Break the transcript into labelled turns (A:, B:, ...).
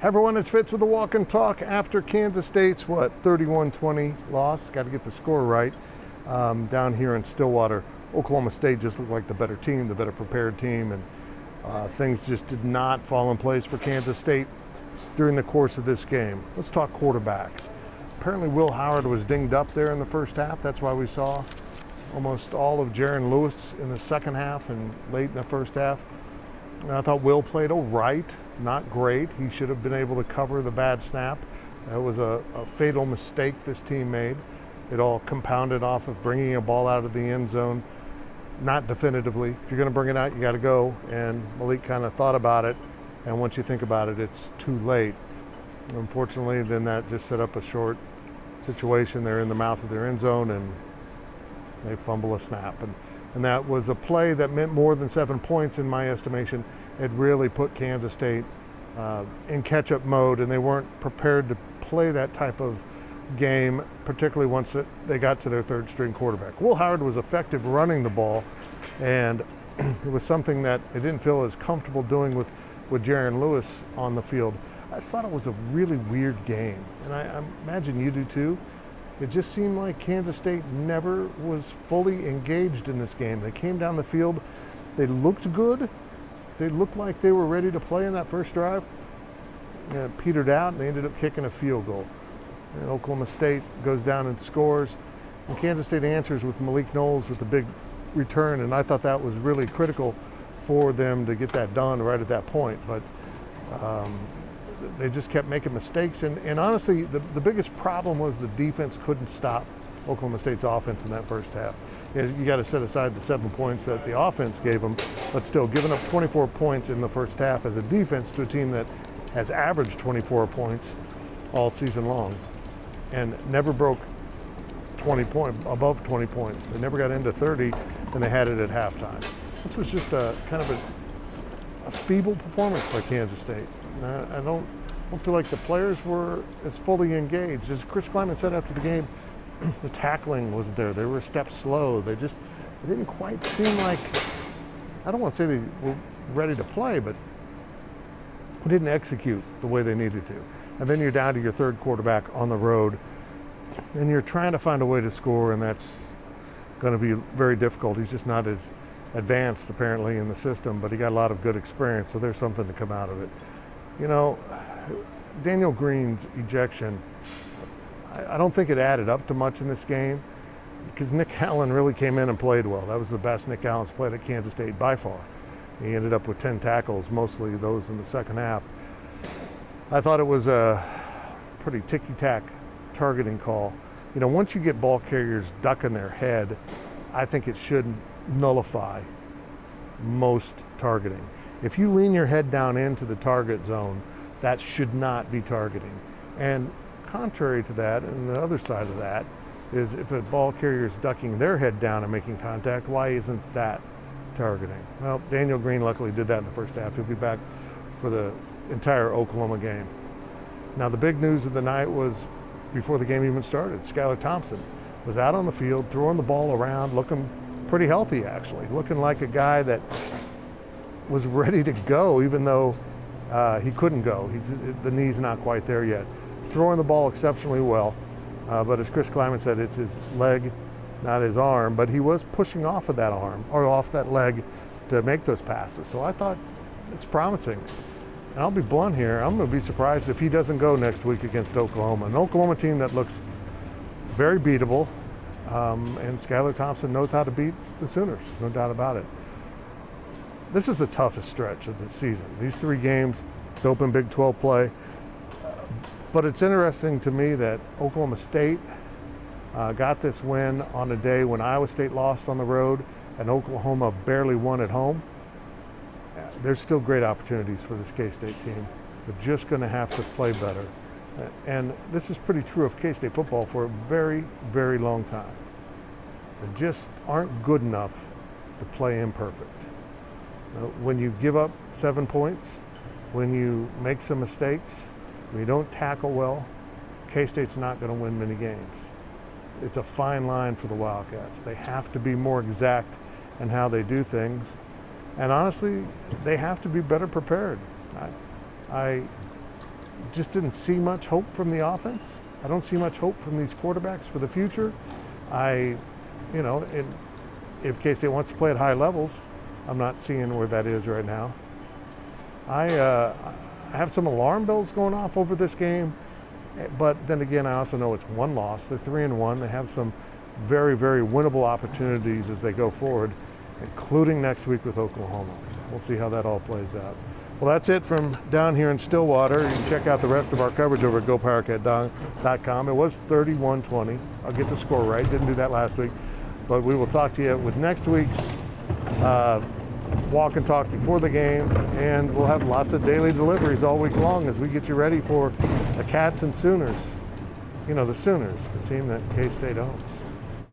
A: Hey everyone, it's Fitz with the Walk and Talk after Kansas State's 31-20 loss. Got to get the score right down here in Stillwater. Oklahoma State just looked like the better team, the better prepared team, and things just did not fall in place for Kansas State during the course of this game. Let's talk quarterbacks. Apparently Will Howard was dinged up there in the first half. That's why we saw almost all of Jaron Lewis in the second half and late in the first half. And I thought Will played all right, not great. He should have been able to cover the bad snap. That was a fatal mistake this team made. It all compounded off of bringing a ball out of the end zone, not definitively. If you're going to bring it out, you got to go. And Malik kind of thought about it, and once you think about it, it's too late. Unfortunately, then that just set up a short situation. They're in the mouth of their end zone, and they fumble a snap. And that was a play that meant more than 7 points in my estimation. It really put Kansas State in catch-up mode, and they weren't prepared to play that type of game, particularly once they got to their third-string quarterback. Will Howard was effective running the ball, and it was something that they didn't feel as comfortable doing with Jaron Lewis on the field. I just thought it was a really weird game, and I imagine you do too. It just seemed like Kansas State never was fully engaged in this game. They came down the field, they looked good, they looked like they were ready to play in that first drive. It petered out, and they ended up kicking a field goal. And Oklahoma State goes down and scores, and Kansas State answers with Malik Knowles with the big return, and I thought that was really critical for them to get that done right at that point. But they just kept making mistakes, and honestly, the biggest problem was the defense couldn't stop Oklahoma State's offense in that first half. You got to set aside the 7 points that the offense gave them, but still, giving up 24 points in the first half as a defense to a team that has averaged 24 points all season long and never broke above 20 points. They never got into 30, and they had it at halftime. This was just a kind of a feeble performance by Kansas State. I don't feel like the players were as fully engaged. As Chris Kleiman said after the game, the tackling wasn't there. They were a step slow. They didn't quite seem like, I don't want to say they were ready to play, but they didn't execute the way they needed to. And then you're down to your third quarterback on the road, and you're trying to find a way to score, and that's going to be very difficult. He's just not as advanced, apparently, in the system, but he got a lot of good experience, so there's something to come out of it. You know, Daniel Green's ejection, I don't think it added up to much in this game because Nick Allen really came in and played well. That was the best Nick Allen's played at Kansas State by far. He ended up with 10 tackles, mostly those in the second half. I thought it was a pretty ticky-tack targeting call. You know, once you get ball carriers ducking their head, I think it should nullify most targeting. If you lean your head down into the target zone, that should not be targeting. And contrary to that, and the other side of that, is if a ball carrier is ducking their head down and making contact, why isn't that targeting? Well, Daniel Green luckily did that in the first half. He'll be back for the entire Oklahoma game. Now, the big news of the night was, before the game even started, Skylar Thompson was out on the field, throwing the ball around, looking pretty healthy, actually, looking like a guy that was ready to go, even though he couldn't go. The knee's not quite there yet. Throwing the ball exceptionally well, but as Chris Kleiman said, it's his leg, not his arm, but he was pushing off of that arm, or off that leg, to make those passes. So I thought it's promising. And I'll be blunt here, I'm going to be surprised if he doesn't go next week against Oklahoma. An Oklahoma team that looks very beatable, and Skylar Thompson knows how to beat the Sooners, no doubt about it. This is the toughest stretch of the season. These 3 games to open Big 12 play. But it's interesting to me that Oklahoma State got this win on a day when Iowa State lost on the road and Oklahoma barely won at home. There's still great opportunities for this K-State team. They're just going to have to play better. And this is pretty true of K-State football for a very, very long time. They just aren't good enough to play imperfect. When you give up 7 points, when you make some mistakes, when you don't tackle well, K-State's not going to win many games. It's a fine line for the Wildcats. They have to be more exact in how they do things. And honestly, they have to be better prepared. I just didn't see much hope from the offense. I don't see much hope from these quarterbacks for the future. If K-State wants to play at high levels, I'm not seeing where that is right now. I have some alarm bells going off over this game, but then again, I also know it's one loss. They're 3-1. They have some very, very winnable opportunities as they go forward, including next week with Oklahoma. We'll see how that all plays out. Well, that's it from down here in Stillwater. You can check out the rest of our coverage over at GoPowercat.com. It was 31-20. I'll get the score right. Didn't do that last week. But we will talk to you with next week's walk and talk before the game. And we'll have lots of daily deliveries all week long as we get you ready for the Cats and Sooners. You know, the Sooners, the team that K-State owns.